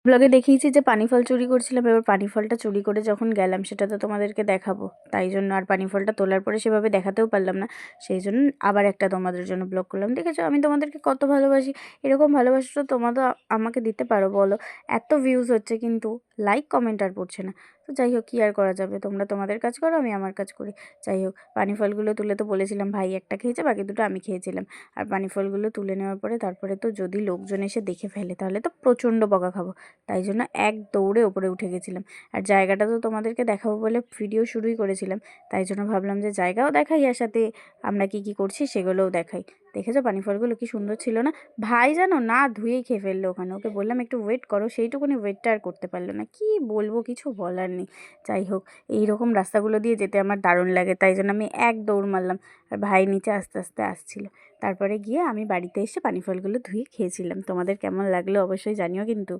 ব্লগে দেখিয়েছি যে পানি ফল চুরি করছিলাম, এবার পানি ফলটা চুরি করে যখন গেলাম সেটা তো তোমাদেরকে দেখাবো, তাই জন্য আর পানি ফলটা তোলার পরে সেভাবে দেখাতেও পারলাম না, সেই জন্য আবার একটা তোমাদের জন্য ব্লগ করলাম। দেখেছো আমি তোমাদেরকে কত ভালোবাসি, এরকম ভালোবাসা তো তোমরা আমাকে দিতে পারো বলো। এত ভিউজ হচ্ছে কিন্তু লাইক কমেন্ট আর পড়ছে না। তো যাই হোক, কী আর করা যাবে, তোমরা তোমাদের কাজ করো, আমি আমার কাজ করি। যাই হোক, পানি ফলগুলো তুলে তো বলেছিলাম ভাই একটা খেয়েছে, বাকি দুটো আমি খেয়েছিলাম। আর পানি ফলগুলো তুলে নেওয়ার পরে তারপরে তো যদি লোকজন এসে দেখে ফেলে তাহলে তো প্রচণ্ড বকা খাবো, তাই জন্য এক দৌড়ে ওপরে উঠে গেছিলাম। আর জায়গাটা তো তোমাদেরকে দেখাবো বলে ভিডিও শুরুই করেছিলাম, তাই জন্য ভাবলাম যে জায়গাও দেখাই আর সাথে আমরা কি কি করছি সেগুলোও দেখাই। দেখেছো পানি ফলগুলো কি সুন্দর ছিল না? ভাই জানো না ধুয়েই খেয়ে ফেললো ওখানে, ওকে বললাম একটু ওয়েট করো, সেইটুকুনি ওয়েটটা আর করতে পারলো না। কি বলবো, কিছু বলার নেই। যাই হোক, এই রকম রাস্তাগুলো দিয়ে যেতে আমার দারুণ লাগে, তাই জন্য আমি এক দৌড় মারলাম। আর ভাই নিচে আস্তে আস্তে আসছিল। তারপরে গিয়ে আমি বাড়িতে এসে পানি ফলগুলো ধুয়ে খেয়েছিলাম। তোমাদের কেমন লাগলো অবশ্যই জানিও কিন্তু।